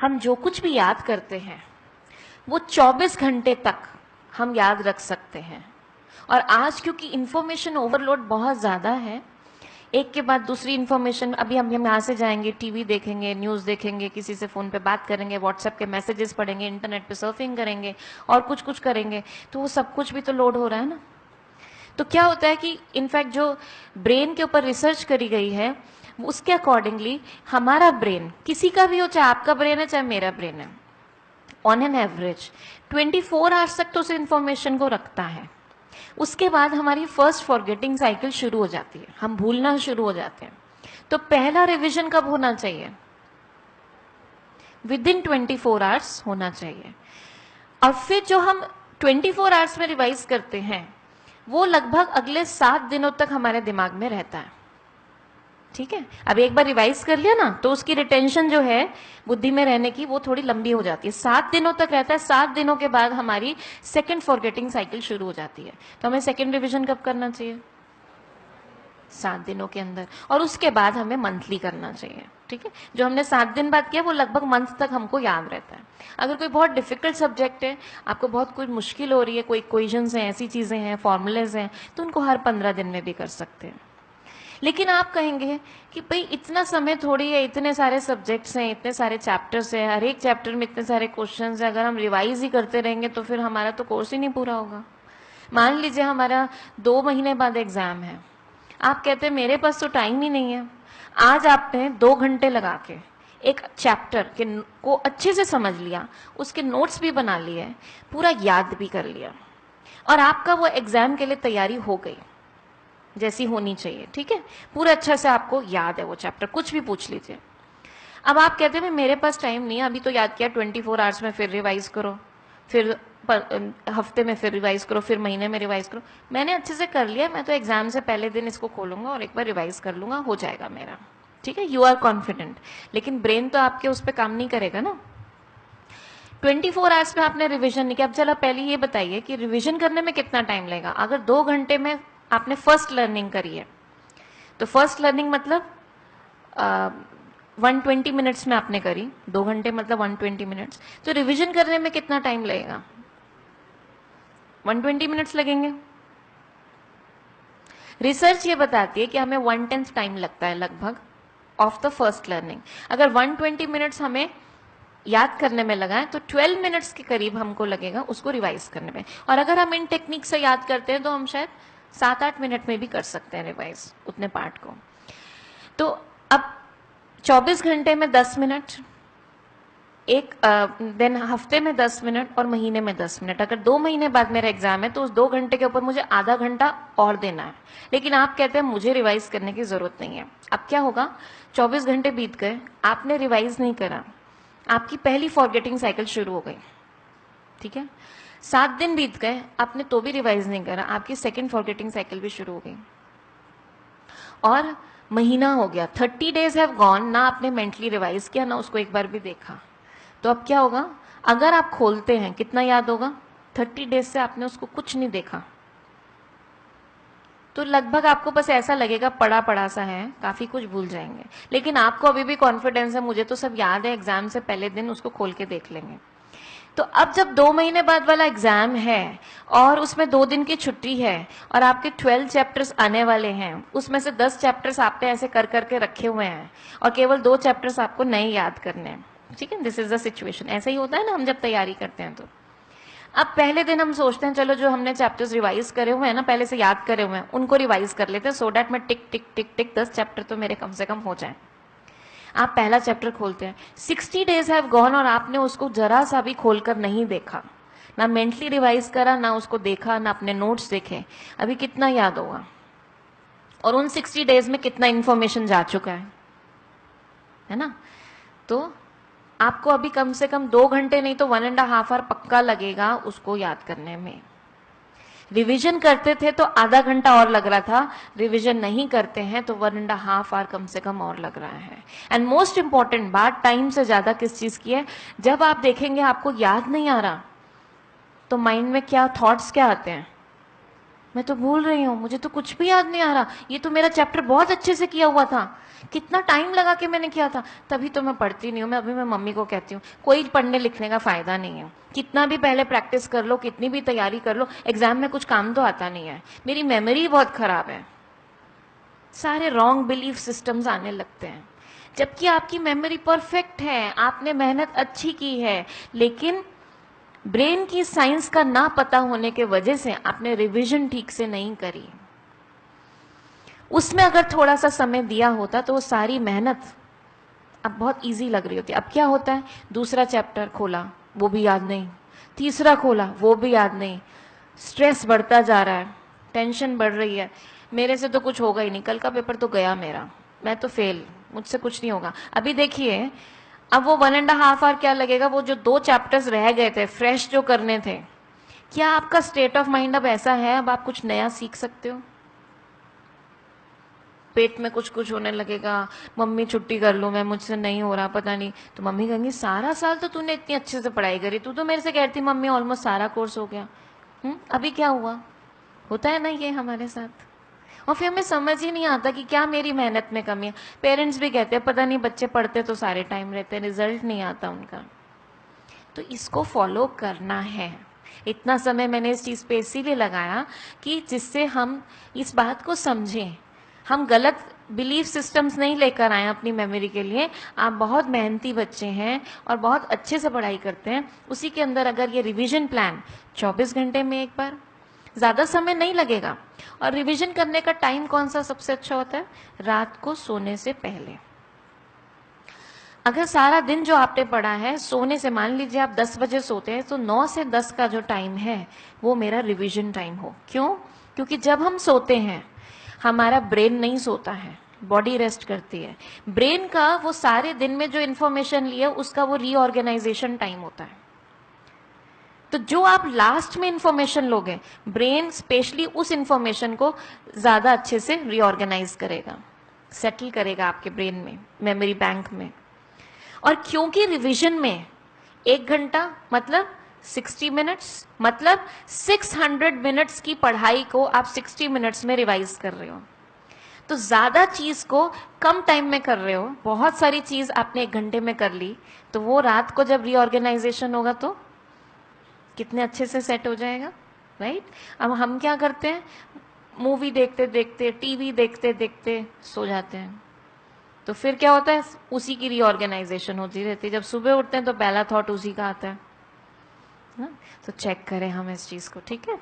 हम जो कुछ भी याद करते हैं वो 24 घंटे तक हम याद रख सकते हैं। और आज क्योंकि इंफॉर्मेशन ओवरलोड बहुत ज़्यादा है, एक के बाद दूसरी इंफॉर्मेशन, अभी हम यहाँ से जाएंगे, टीवी देखेंगे, न्यूज़ देखेंगे, किसी से फ़ोन पे बात करेंगे, व्हाट्सएप के मैसेजेस पढ़ेंगे, इंटरनेट पे सर्फिंग करेंगे और कुछ कुछ करेंगे, तो वो सब कुछ भी तो लोड हो रहा है ना। तो क्या होता है कि इनफैक्ट जो ब्रेन के ऊपर रिसर्च करी गई है उसके अकॉर्डिंगली हमारा ब्रेन, किसी का भी हो, चाहे आपका ब्रेन है चाहे मेरा ब्रेन है, ऑन एन एवरेज 24 आवर्स तक तो उस इंफॉर्मेशन को रखता है। उसके बाद हमारी फर्स्ट फॉरगेटिंग साइकिल शुरू हो जाती है, हम भूलना शुरू हो जाते हैं। तो पहला रिवीजन कब होना चाहिए? विद इन 24 आवर्स होना चाहिए। और फिर जो हम 24 आवर्स में रिवाइज करते हैं वो लगभग अगले 7 दिनों तक हमारे दिमाग में रहता है। ठीक है, अब एक बार रिवाइज कर लिया ना तो उसकी रिटेंशन जो है बुद्धि में रहने की वो थोड़ी लंबी हो जाती है, 7 दिनों तक रहता है। 7 दिनों के बाद हमारी सेकंड फॉरगेटिंग साइकिल शुरू हो जाती है। तो हमें सेकंड रिवीजन कब करना चाहिए? 7 दिनों के अंदर। और उसके बाद हमें मंथली करना चाहिए। ठीक है, जो हमने 7 दिन बाद किया वो लगभग मंथ तक हमको याद रहता है। अगर कोई बहुत डिफिकल्ट सब्जेक्ट है, आपको बहुत कोई मुश्किल हो रही है, कोई इक्वेशंस हैं, ऐसी चीजें हैं, फॉर्मूलेज हैं, तो उनको हर 15 दिन में भी कर सकते हैं। लेकिन आप कहेंगे कि भाई इतना समय थोड़ी है, इतने सारे सब्जेक्ट्स हैं, इतने सारे चैप्टर्स हैं, हर एक चैप्टर में इतने सारे क्वेश्चंस हैं, अगर हम रिवाइज ही करते रहेंगे तो फिर हमारा तो कोर्स ही नहीं पूरा होगा। मान लीजिए हमारा 2 महीने बाद एग्जाम है, आप कहते हैं मेरे पास तो टाइम ही नहीं है। आज आपने 2 घंटे लगा के एक चैप्टर के को अच्छे से समझ लिया, उसके नोट्स भी बना लिए, पूरा याद भी कर लिया, और आपका वो एग्जाम के लिए तैयारी हो गई जैसी होनी चाहिए। ठीक है, पूरा अच्छा से आपको याद है वो चैप्टर, कुछ भी पूछ लीजिए। अब आप कहते हैं मेरे पास टाइम नहीं है, अभी तो याद किया, 24 आवर्स में फिर रिवाइज करो, फिर हफ्ते में फिर रिवाइज करो, फिर महीने में रिवाइज करो। मैंने अच्छे से कर लिया, मैं तो एग्जाम से पहले दिन इसको खोलूंगा और एक बार रिवाइज कर लूंगा, हो जाएगा मेरा। ठीक है, यू आर कॉन्फिडेंट। लेकिन ब्रेन तो आपके उस पर काम नहीं करेगा ना। 24 आवर्स में आपने रिवीजन नहीं किया। अब चलो पहले ये बताइए कि रिवीजन करने में कितना टाइम लगेगा। अगर 2 घंटे में आपने फर्स्ट लर्निंग करी है तो फर्स्ट लर्निंग मतलब 120 मिनट्स में आपने करी, 2 घंटे मतलब 120 मिनट्स, तो रिवीजन करने में कितना टाइम लगेगा? 120 मिनट्स लगेंगे। रिसर्च ये बताती है कि हमें 1/10 टाइम लगता है लगभग ऑफ द फर्स्ट लर्निंग। अगर 120 मिनट्स हमें याद करने में लगा है तो 12 मिनट्स के करीब हमको लगेगा उसको रिवाइज करने में। और अगर हम इन टेक्निक से याद करते हैं तो हम शायद 7-8 मिनट में भी कर सकते हैं रिवाइज उतने पार्ट को। तो अब 24 घंटे में 10 मिनट, एक दिन हफ्ते में 10 मिनट और महीने में 10 मिनट। अगर 2 महीने बाद मेरा एग्जाम है तो उस 2 घंटे के ऊपर मुझे आधा घंटा और देना है। लेकिन आप कहते हैं मुझे रिवाइज करने की जरूरत नहीं है। अब क्या होगा? 24 घंटे बीत गए, आपने रिवाइज नहीं करा, आपकी पहली फॉरगेटिंग साइकिल शुरू हो गई। ठीक है, 7 दिन बीत गए, आपने तो भी रिवाइज नहीं करा, आपकी सेकेंड फॉरगेटिंग साइकिल भी शुरू हो गई। और महीना हो गया, 30 डेज हैव गॉन, ना आपने मेंटली रिवाइज किया ना उसको एक बार भी देखा। तो अब क्या होगा? अगर आप खोलते हैं कितना याद होगा? 30 डेज से आपने उसको कुछ नहीं देखा तो लगभग आपको बस ऐसा लगेगा पड़ा पड़ा सा है, काफी कुछ भूल जाएंगे। लेकिन आपको अभी भी कॉन्फिडेंस है, मुझे तो सब याद है, एग्जाम से पहले दिन उसको खोल के देख लेंगे। तो अब जब 2 महीने बाद वाला एग्जाम है और उसमें 2 दिन की छुट्टी है और आपके 12 चैप्टर्स आने वाले हैं, उसमें से 10 चैप्टर्स आपने ऐसे कर करके रखे हुए हैं और केवल 2 चैप्टर्स आपको नए याद करने हैं। ठीक है, दिस इज द सिचुएशन। ऐसा ही होता है ना हम जब तैयारी करते हैं तो। अब पहले दिन हम सोचते हैं चलो जो हमने चैप्टर्स रिवाइज करे हुए हैं ना, पहले से याद करे हुए हैं, उनको रिवाइज कर लेते हैं सो डैट मैं टिक टिक टिक टिक 10 चैप्टर तो मेरे कम से कम हो जाए। आप पहला चैप्टर खोलते हैं, 60 डेज हैव गॉन और आपने उसको जरा सा भी खोलकर नहीं देखा, ना मेंटली रिवाइज करा, ना उसको देखा, ना अपने नोट्स देखे। अभी कितना याद होगा? और उन 60 डेज में कितना इंफॉर्मेशन जा चुका है ना? तो आपको अभी कम से कम 2 घंटे नहीं तो 1.5 आवर पक्का लगेगा उसको याद करने में। रिवीजन करते थे तो आधा घंटा और लग रहा था, रिवीजन नहीं करते हैं तो 1.5 आवर कम से कम और लग रहा है। एंड मोस्ट इंपॉर्टेंट बात टाइम से ज्यादा किस चीज की है? जब आप देखेंगे आपको याद नहीं आ रहा तो माइंड में क्या थॉट्स क्या आते हैं? मैं तो भूल रही हूँ, मुझे तो कुछ भी याद नहीं आ रहा, ये तो मेरा चैप्टर बहुत अच्छे से किया हुआ था, कितना टाइम लगा के मैंने किया था। तभी तो मैं पढ़ती नहीं हूँ। मैं मम्मी को कहती हूँ कोई पढ़ने लिखने का फायदा नहीं है, कितना भी पहले प्रैक्टिस कर लो, कितनी भी तैयारी कर लो, एग्जाम में कुछ काम तो आता नहीं है। मेरी मेमोरी बहुत खराब है, सारे रॉन्ग बिलीफ सिस्टम्स आने लगते हैं, जबकि आपकी मेमोरी परफेक्ट है, आपने मेहनत अच्छी की है, लेकिन ब्रेन की साइंस का ना पता होने के वजह से आपने रिवीजन ठीक से नहीं करी। उसमें अगर थोड़ा सा समय दिया होता तो वो सारी मेहनत अब बहुत इजी लग रही होती। अब क्या होता है, दूसरा चैप्टर खोला वो भी याद नहीं, तीसरा खोला वो भी याद नहीं, स्ट्रेस बढ़ता जा रहा है, टेंशन बढ़ रही है, मेरे से तो कुछ होगा ही नहीं, कल का पेपर तो गया मेरा, मैं तो फेल, मुझसे कुछ नहीं होगा। अभी देखिए, अब वो 1.5 आवर क्या लगेगा, वो जो 2 चैप्टर्स रह गए थे फ्रेश जो करने थे, क्या आपका स्टेट ऑफ माइंड अब ऐसा है अब आप कुछ नया सीख सकते हो? पेट में कुछ कुछ होने लगेगा, मम्मी छुट्टी कर लूं मैं, मुझसे नहीं हो रहा, पता नहीं, तो मम्मी कहेंगी सारा साल तो तूने इतनी अच्छे से पढ़ाई करी, तू तो मेरे से कहती थी मम्मी ऑलमोस्ट सारा कोर्स हो गया। अभी क्या हुआ? होता है ना ये हमारे साथ। और फिर हमें समझ ही नहीं आता कि क्या मेरी मेहनत में कमी है। पेरेंट्स भी कहते हैं पता नहीं बच्चे पढ़ते तो सारे टाइम रहते हैं, रिजल्ट नहीं आता उनका। तो इसको फॉलो करना है। इतना समय मैंने इस चीज पे इसीलिए लगाया कि जिससे हम इस बात को समझें, हम गलत बिलीफ सिस्टम्स नहीं लेकर आए अपनी मेमोरी के लिए। आप बहुत मेहनती बच्चे हैं और बहुत अच्छे से पढ़ाई करते हैं, उसी के अंदर अगर ये रिवीजन प्लान 24 घंटे में एक बार, ज्यादा समय नहीं लगेगा। और रिवीजन करने का टाइम कौन सा सबसे अच्छा होता है? रात को सोने से पहले। अगर सारा दिन जो आपने पढ़ा है, सोने से मान लीजिए आप 10 बजे सोते हैं, तो 9 से 10 का जो टाइम है वो मेरा रिवीजन टाइम हो। क्यों? क्योंकि जब हम सोते हैं हमारा ब्रेन नहीं सोता है, बॉडी रेस्ट करती है। ब्रेन का वो सारे दिन में जो इंफॉर्मेशन लिया उसका वो रीऑर्गेनाइजेशन टाइम होता है। तो जो आप लास्ट में इंफॉर्मेशन लोगे, ब्रेन स्पेशली उस इंफॉर्मेशन को ज्यादा अच्छे से रीऑर्गेनाइज करेगा, सेटल करेगा आपके ब्रेन में, मेमोरी बैंक में। और क्योंकि रिवीजन में 1 घंटा मतलब 60 मिनट्स, मतलब 600 मिनट्स की पढ़ाई को आप 60 मिनट्स में रिवाइज कर रहे हो, तो ज्यादा चीज को कम टाइम में कर रहे हो। बहुत सारी चीज आपने 1 घंटे में कर ली, तो वो रात को जब रीऑर्गेनाइजेशन होगा तो कितने अच्छे से सेट हो जाएगा, राइट? अब हम क्या करते हैं, मूवी देखते देखते, टीवी देखते देखते सो जाते हैं, तो फिर क्या होता है, उसी की रीऑर्गेनाइजेशन होती रहती है। जब सुबह उठते हैं तो पहला थॉट उसी का आता है। तो चेक करें हम इस चीज को, ठीक है।